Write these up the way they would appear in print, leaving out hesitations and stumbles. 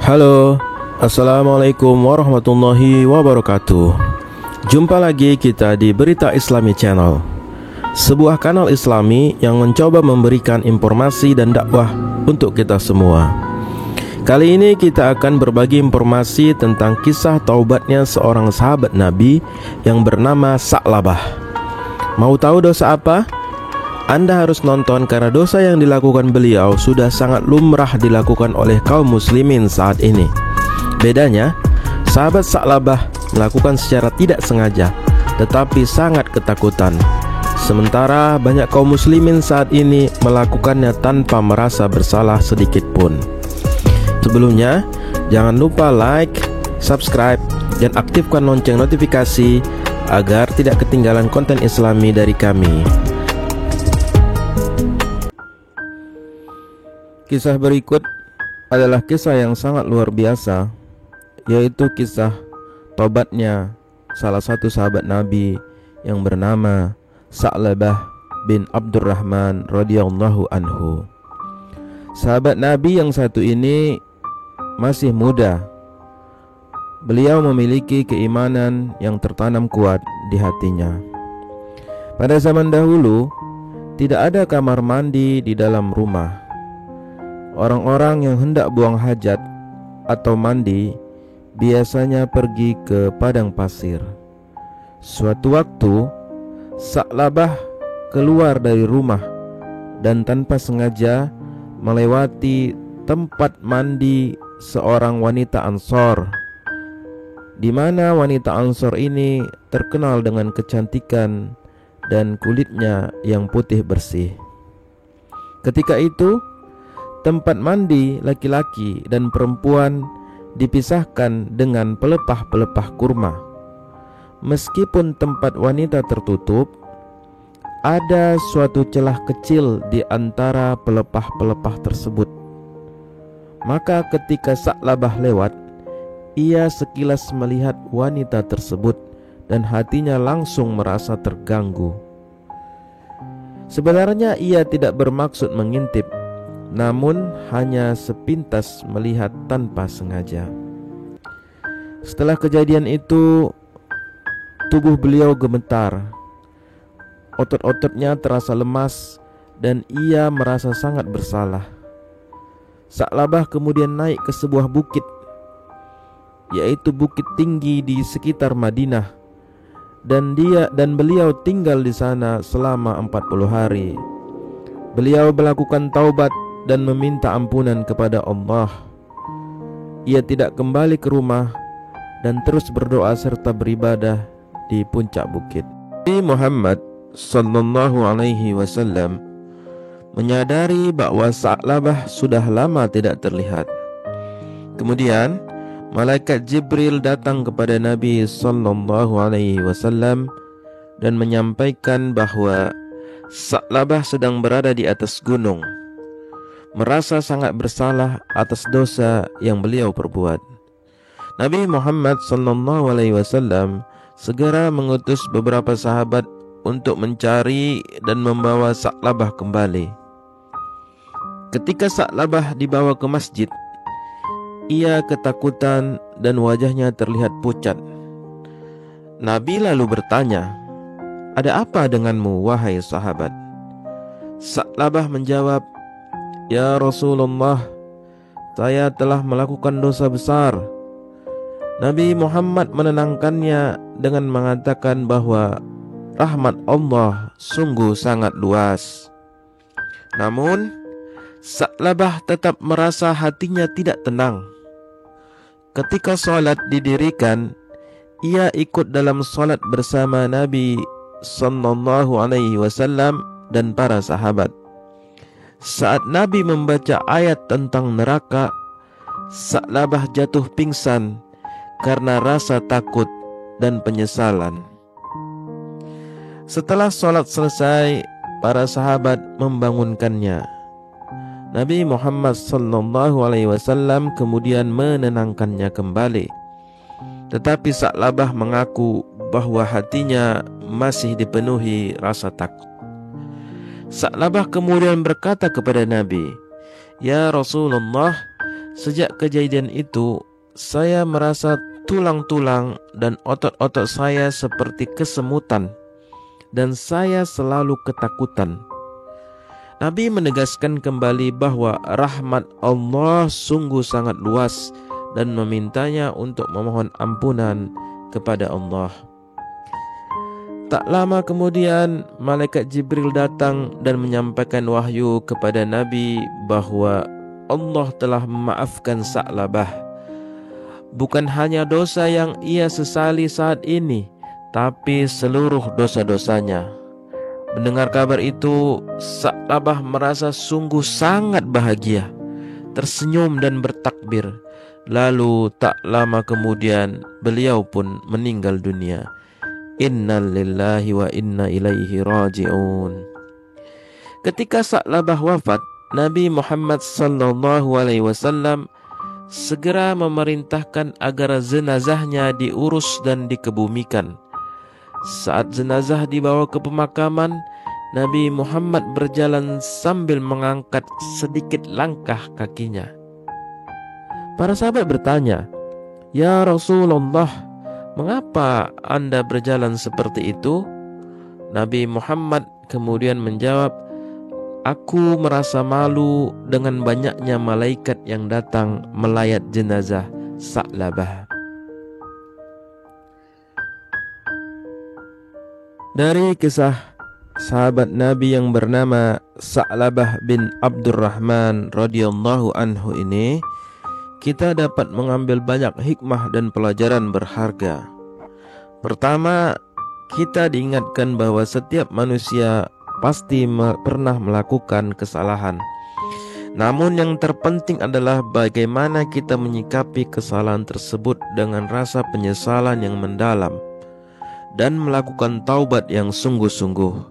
Halo, Assalamualaikum warahmatullahi wabarakatuh. Jumpa lagi kita di Berita Islami Channel, sebuah kanal Islami yang mencoba memberikan informasi dan dakwah untuk kita semua. Kali ini kita akan berbagi informasi tentang kisah taubatnya seorang sahabat Nabi yang bernama Sa'labah. Mau tahu dosa apa? Anda harus nonton karena dosa yang dilakukan beliau sudah sangat lumrah dilakukan oleh kaum muslimin saat ini. Bedanya, sahabat Sa'labah melakukan secara tidak sengaja, tetapi sangat ketakutan. Sementara banyak kaum muslimin saat ini melakukannya tanpa merasa bersalah sedikit pun. Sebelumnya, jangan lupa like, subscribe, dan aktifkan lonceng notifikasi agar tidak ketinggalan konten Islami dari kami. Kisah berikut adalah kisah yang sangat luar biasa, yaitu kisah tobatnya salah satu sahabat Nabi yang bernama Sa'labah bin Abdurrahman radhiyallahu anhu. Sahabat Nabi yang satu ini masih muda. Beliau memiliki keimanan yang tertanam kuat di hatinya. Pada zaman dahulu, tidak ada kamar mandi di dalam rumah. Orang-orang yang hendak buang hajat atau mandi biasanya pergi ke padang pasir. Suatu waktu, Sa'labah keluar dari rumah dan tanpa sengaja melewati tempat mandi seorang wanita Ansor, di mana wanita Ansor ini terkenal dengan kecantikan dan kulitnya yang putih bersih. Ketika itu, tempat mandi laki-laki dan perempuan dipisahkan dengan pelepah-pelepah kurma. Meskipun tempat wanita tertutup, ada suatu celah kecil di antara pelepah-pelepah tersebut. Maka ketika Sa'labah lewat, ia sekilas melihat wanita tersebut dan hatinya langsung merasa terganggu. Sebenarnya ia tidak bermaksud mengintip, namun hanya sepintas melihat tanpa sengaja. Setelah kejadian itu, tubuh beliau gemetar. Otot-ototnya terasa lemas dan ia merasa sangat bersalah. Sa'labah kemudian naik ke sebuah bukit, yaitu bukit tinggi di sekitar Madinah, dan beliau tinggal di sana selama 40 hari. Beliau melakukan taubat dan meminta ampunan kepada Allah. Ia tidak kembali ke rumah dan terus berdoa serta beribadah di puncak bukit. Nabi Muhammad sallallahu alaihi wasallam menyadari bahwa Sa'labah sudah lama tidak terlihat. Kemudian malaikat Jibril datang kepada Nabi sallallahu alaihi wasallam dan menyampaikan bahwa Sa'labah sedang berada di atas gunung, merasa sangat bersalah atas dosa yang beliau perbuat. Nabi Muhammad sallallahu alaihi wasallam segera mengutus beberapa sahabat untuk mencari dan membawa Sa'labah kembali. Ketika Sa'labah dibawa ke masjid, ia ketakutan dan wajahnya terlihat pucat. Nabi lalu bertanya, "Ada apa denganmu, wahai sahabat?" Sa'labah menjawab, "Ya Rasulullah, saya telah melakukan dosa besar." Nabi Muhammad menenangkannya dengan mengatakan bahwa rahmat Allah sungguh sangat luas. Namun, Sa'labah tetap merasa hatinya tidak tenang. Ketika sholat didirikan, ia ikut dalam sholat bersama Nabi sallallahu alaihi wasallam dan para sahabat. Saat Nabi membaca ayat tentang neraka, Sa'labah jatuh pingsan karena rasa takut dan penyesalan. Setelah sholat selesai, para sahabat membangunkannya. Nabi Muhammad sallallahu alaihi wasallam kemudian menenangkannya kembali. Tetapi Sa'labah mengaku bahwa hatinya masih dipenuhi rasa takut. Sa'labah kemudian berkata kepada Nabi, "Ya Rasulullah, Sejak kejadian itu, saya merasa tulang-tulang dan otot-otot saya seperti kesemutan, dan saya selalu ketakutan. Nabi menegaskan kembali bahwa rahmat Allah sungguh sangat luas dan memintanya untuk memohon ampunan kepada Allah. Tak lama kemudian, malaikat Jibril datang dan menyampaikan wahyu kepada Nabi bahwa Allah telah memaafkan Sa'labah. Bukan hanya dosa yang ia sesali saat ini, tapi seluruh dosa-dosanya. Mendengar kabar itu, Sa'labah merasa sungguh sangat bahagia, tersenyum dan bertakbir. Lalu tak lama kemudian beliau pun meninggal dunia. Innalillahi wa inna ilaihi raji'un. Ketika Sa'labah wafat, Nabi Muhammad sallallahu alaihi wasallam segera memerintahkan agar jenazahnya diurus dan dikebumikan. Saat jenazah dibawa ke pemakaman, Nabi Muhammad berjalan sambil mengangkat sedikit langkah kakinya. Para sahabat bertanya, "Ya Rasulullah, mengapa Anda berjalan seperti itu?" Nabi Muhammad kemudian menjawab, "Aku merasa malu dengan banyaknya malaikat yang datang melayat jenazah Sa'labah." Dari kisah sahabat Nabi yang bernama Sa'labah bin Abdurrahman radhiyallahu anhu ini, kita dapat mengambil banyak hikmah dan pelajaran berharga. Pertama, kita diingatkan bahwa setiap manusia pasti pernah melakukan kesalahan. Namun yang terpenting adalah bagaimana kita menyikapi kesalahan tersebut dengan rasa penyesalan yang mendalam dan melakukan taubat yang sungguh-sungguh.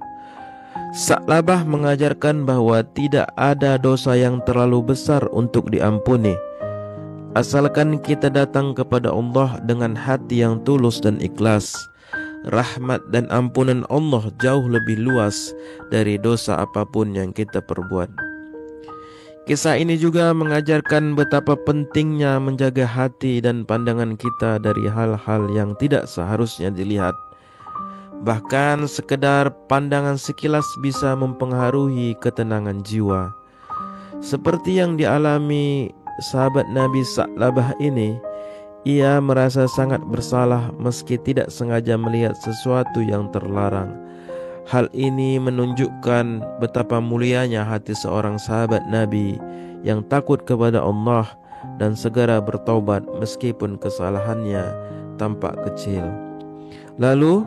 Sa'labah mengajarkan bahwa tidak ada dosa yang terlalu besar untuk diampuni, asalkan kita datang kepada Allah dengan hati yang tulus dan ikhlas. Rahmat dan ampunan Allah jauh lebih luas dari dosa apapun yang kita perbuat. Kisah ini juga mengajarkan betapa pentingnya menjaga hati dan pandangan kita dari hal-hal yang tidak seharusnya dilihat. Bahkan sekedar pandangan sekilas bisa mempengaruhi ketenangan jiwa. Seperti yang dialami sahabat Nabi Sa'labah ini, ia merasa sangat bersalah meski tidak sengaja melihat sesuatu yang terlarang. Hal ini menunjukkan betapa mulianya hati seorang sahabat Nabi yang takut kepada Allah dan segera bertaubat meskipun kesalahannya tampak kecil. Lalu,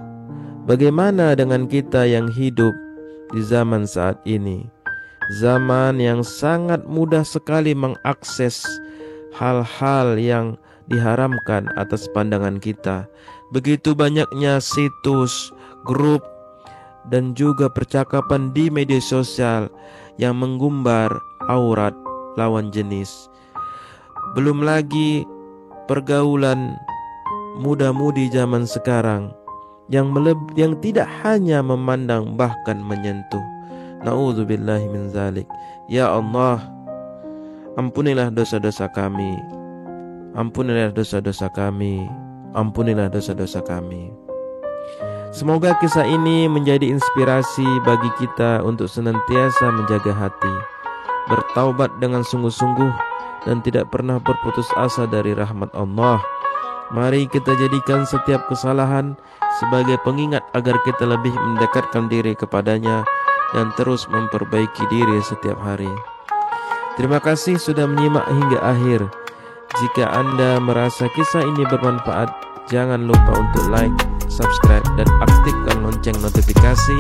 bagaimana dengan kita yang hidup di zaman saat ini? Zaman yang sangat mudah sekali mengakses hal-hal yang diharamkan atas pandangan kita. Begitu banyaknya situs, grup, dan juga percakapan di media sosial yang menggumbar aurat lawan jenis. Belum lagi pergaulan muda-mudi zaman sekarang yang tidak hanya memandang bahkan menyentuh. Na'udzubillahi min zalik. Ya Allah, ampunilah dosa-dosa kami. Ampunilah dosa-dosa kami. Ampunilah dosa-dosa kami. Semoga kisah ini menjadi inspirasi bagi kita untuk senantiasa menjaga hati, bertaubat dengan sungguh-sungguh, dan tidak pernah berputus asa dari rahmat Allah. Mari kita jadikan setiap kesalahan sebagai pengingat agar kita lebih mendekatkan diri kepadanya dan terus memperbaiki diri setiap hari. Terima kasih sudah menyimak hingga akhir. Jika Anda merasa kisah ini bermanfaat, jangan lupa untuk like, subscribe, dan aktifkan lonceng notifikasi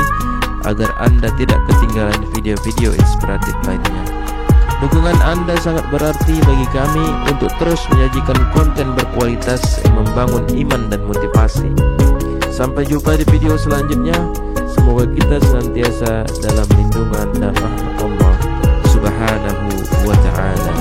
agar Anda tidak ketinggalan video-video inspiratif lainnya. Dukungan Anda sangat berarti bagi kami untuk terus menyajikan konten berkualitas yang membangun iman dan motivasi. Sampai jumpa di video selanjutnya. Semoga kita senantiasa dalam lindungan dan rahmat Allah Subhanahu wa ta'ala.